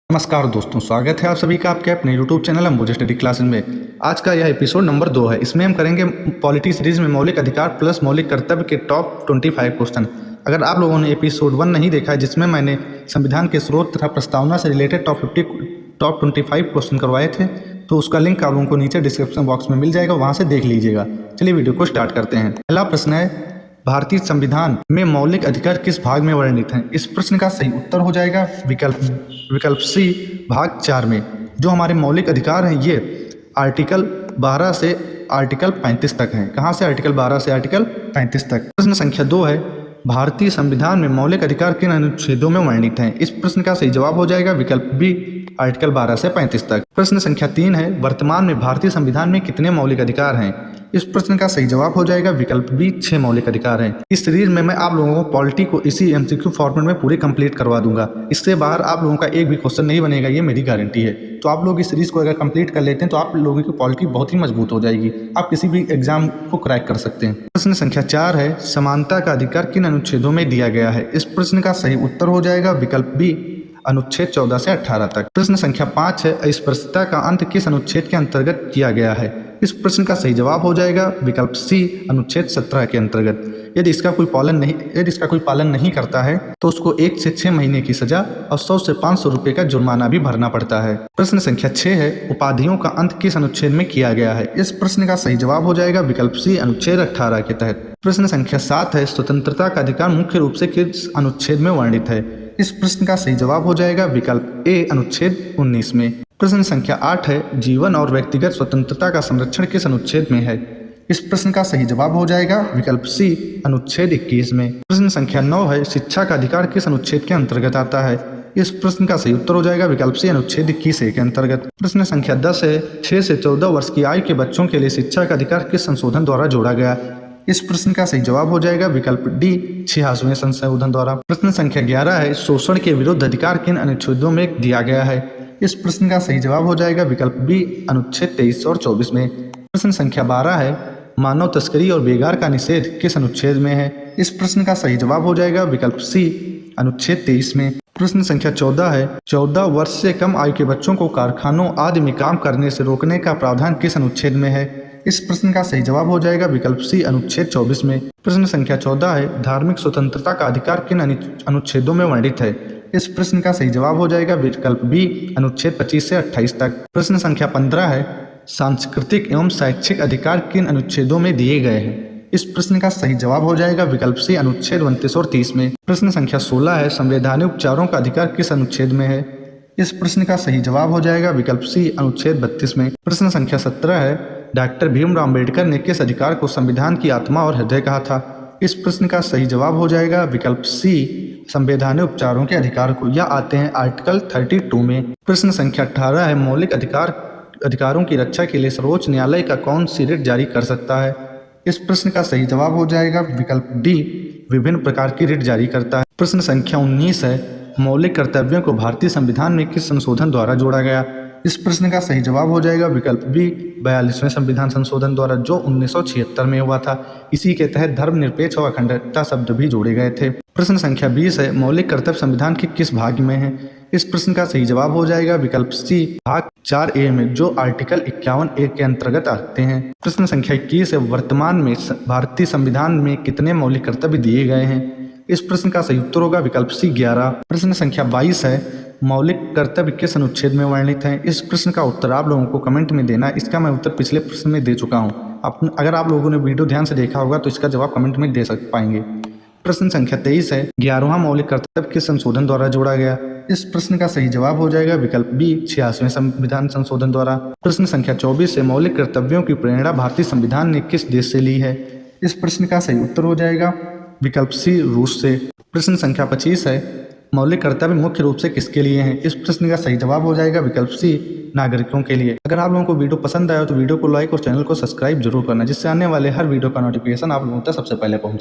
नमस्कार दोस्तों, स्वागत है आप सभी का आपके अपने YouTube channel Ambuja study classes में। आज का यह एपिसोड नंबर 2 है। इसमें हम करेंगे पॉलिटी सीरीज में मौलिक अधिकार प्लस मौलिक कर्तव्य के टॉप 25 क्वेश्चन। अगर आप लोगों ने एपिसोड 1 नहीं देखा है, जिसमें मैंने संविधान के स्रोत तथा प्रस्तावना से रिलेटेड टॉप 25 क्वेश्चन करवाए थे, तो उसका लिंक आप लोगों को नीचे डिस्क्रिप्शन बॉक्स में मिल जाएगा, वहाँ से देख लीजिएगा। चलिए वीडियो को स्टार्ट करते हैं। पहला प्रश्न है, भारतीय संविधान में मौलिक अधिकार किस भाग में वर्णित हैं? इस प्रश्न का सही उत्तर हो जाएगा विकल्प सी, भाग 4 में। जो हमारे मौलिक अधिकार हैं ये आर्टिकल 12 से आर्टिकल 35 तक हैं। कहाँ से आर्टिकल 12 से आर्टिकल 35 तक। प्रश्न संख्या 2 है, भारतीय संविधान में मौलिक अधिकार किन अनुच्छेदों में वर्णित हैं? इस प्रश्न का सही जवाब हो जाएगा विकल्प बी, आर्टिकल 12 से 35 तक। प्रश्न संख्या 3 है, वर्तमान में भारतीय संविधान में कितने मौलिक अधिकार हैं? इस प्रश्न का सही जवाब हो जाएगा विकल्प बी, 6 मौलिक अधिकार हैं। इस सीरीज में मैं आप लोगों को पॉलिटी को इसी एमसीक्यू फॉर्मेट में पूरी कंप्लीट करवा दूंगा। इससे बाहर आप लोगों का एक भी क्वेश्चन नहीं बनेगा, ये मेरी गारंटी है। तो आप लोग इस सीरीज को अगर कंप्लीट कर लेते हैं तो आप लोगों की पॉलिटी बहुत ही मजबूत हो जाएगी। आप किसी भी एग्जाम को क्रैक कर सकते हैं। प्रश्न संख्या 4 है, समानता का अधिकार किन अनुच्छेदों में दिया गया है? इस प्रश्न का सही उत्तर हो जाएगा विकल्प बी, अनुच्छेद 14 से 18 तक। प्रश्न संख्या 5 है, अस्पृश्यता का अंत किस अनुच्छेद के अंतर्गत किया गया है? इस प्रश्न का सही जवाब हो जाएगा विकल्प सी, अनुच्छेद 17 के अंतर्गत। यदि इसका कोई पालन नहीं करता है तो उसको 1 से 6 महीने की सजा और 100 से 500 रुपए का जुर्माना भी भरना पड़ता है। प्रश्न संख्या 6 है, उपाधियों का अंत किस अनुच्छेद में किया गया है? इस प्रश्न का सही जवाब हो जाएगा विकल्प सी, अनुच्छेद 18 के तहत। प्रश्न संख्या 7 है, स्वतंत्रता का अधिकार मुख्य रूप से किस अनुच्छेद में वर्णित है? इस प्रश्न का सही जवाब हो जाएगा विकल्प ए, अनुच्छेद 19 में। प्रश्न संख्या 8 है, जीवन और व्यक्तिगत स्वतंत्रता का संरक्षण किस अनुच्छेद में है? इस प्रश्न का सही जवाब हो जाएगा विकल्प सी, अनुच्छेद 21 में। प्रश्न संख्या 9 है, शिक्षा का अधिकार किस अनुच्छेद के अंतर्गत आता है? इस प्रश्न का सही उत्तर हो जाएगा विकल्प सी, अनुच्छेद 21 के अंतर्गत। प्रश्न संख्या 10 है, 6 से 14 वर्ष की आयु के बच्चों के लिए शिक्षा का अधिकार किस संशोधन द्वारा जोड़ा गया? इस प्रश्न का सही जवाब हो जाएगा विकल्प डी, 86वें संशोधन द्वारा। प्रश्न संख्या 11 है, शोषण के विरुद्ध अधिकार किन अनुच्छेदों में दिया गया है? इस प्रश्न का सही जवाब हो जाएगा विकल्प बी, अनुच्छेद 23 और 24 में। प्रश्न संख्या 12 है, मानव तस्करी और बेगार का निषेध किस अनुच्छेद में है? इस प्रश्न का सही जवाब हो जाएगा विकल्प सी, अनुच्छेद 23 में। प्रश्न संख्या 14 है, 14 वर्ष से कम आयु के बच्चों को कारखानों आदि में काम करने से रोकने का प्रावधान किस अनुच्छेद में है? इस प्रश्न का सही जवाब हो जाएगा विकल्प सी, अनुच्छेद 24 में। प्रश्न संख्या 14 है, धार्मिक स्वतंत्रता का अधिकार किन अनुच्छेदों में वर्णित है? इस प्रश्न का सही जवाब हो जाएगा विकल्प बी, अनुच्छेद 25 से 28 तक। प्रश्न संख्या 15 है, सांस्कृतिक एवं शैक्षिक अधिकार किन अनुच्छेदों में दिए गए हैं? इस प्रश्न का सही जवाब हो जाएगा विकल्प सी, अनुच्छेद 29 और 30 में। प्रश्न संख्या 16 है, संवैधानिक उपचारों का अधिकार किस अनुच्छेद में है? इस प्रश्न का सही जवाब हो जाएगा विकल्प सी, अनुच्छेद 32 में। प्रश्न संख्या 17 है, डॉक्टर भीमराव अम्बेडकर ने किस अधिकार को संविधान की आत्मा और हृदय कहा था? इस प्रश्न का सही जवाब हो जाएगा विकल्प सी, संवैधानिक उपचारों के अधिकार को। यह आते हैं आर्टिकल 32 में। प्रश्न संख्या 18 है, मौलिक अधिकारों की रक्षा के लिए सर्वोच्च न्यायालय का कौन सी रिट जारी कर सकता है? इस प्रश्न का सही जवाब हो जाएगा विकल्प डी, विभिन्न प्रकार की रिट जारी करता है। प्रश्न संख्या 19 है, मौलिक कर्तव्यों को भारतीय संविधान में किस संशोधन द्वारा जोड़ा गया? इस प्रश्न का सही जवाब हो जाएगा विकल्प बी, 42वें संविधान संशोधन द्वारा, जो 1976 में हुआ था। इसी के तहत धर्मनिरपेक्ष और अखंडता शब्द भी जोड़े गए थे। प्रश्न संख्या 20 है, मौलिक कर्तव्य संविधान के किस भाग में है? इस प्रश्न का सही जवाब हो जाएगा विकल्प सी, भाग 4A में, जो आर्टिकल 51A के अंतर्गत आते हैं। प्रश्न संख्या 21 है, वर्तमान में भारतीय संविधान में कितने मौलिक कर्तव्य दिए गए हैं? इस प्रश्न का सही उत्तर होगा विकल्प सी, 11। प्रश्न संख्या 22 है, मौलिक कर्तव्य किस अनुच्छेद में वर्णित है? इस प्रश्न का उत्तर आप लोगों को कमेंट में देना। इसका मैं उत्तर पिछले प्रश्न में दे चुका हूँ। अगर आप लोगों ने वीडियो ध्यान से देखा होगा तो इसका जवाब कमेंट में दे पाएंगे। प्रश्न संख्या 23 है, 11वां मौलिक कर्तव्य किस संशोधन द्वारा जोड़ा गया? इस प्रश्न का सही जवाब हो जाएगा विकल्प बी, 86वें संविधान संशोधन द्वारा। प्रश्न संख्या 24 है, मौलिक कर्तव्यों की प्रेरणा भारतीय संविधान ने किस देश से ली है? इस प्रश्न का सही उत्तर हो जाएगा विकल्प सी, रूस से। प्रश्न संख्या 25 है, मौलिक कर्तव्य मुख्य रूप से किसके लिए हैं? इस प्रश्न का सही जवाब हो जाएगा विकल्प सी, नागरिकों के लिए। अगर आप लोगों को वीडियो पसंद आया तो वीडियो को लाइक और चैनल को सब्सक्राइब जरूर करना, जिससे आने वाले हर वीडियो का नोटिफिकेशन आप लोगों तक सबसे पहले पहुंचे।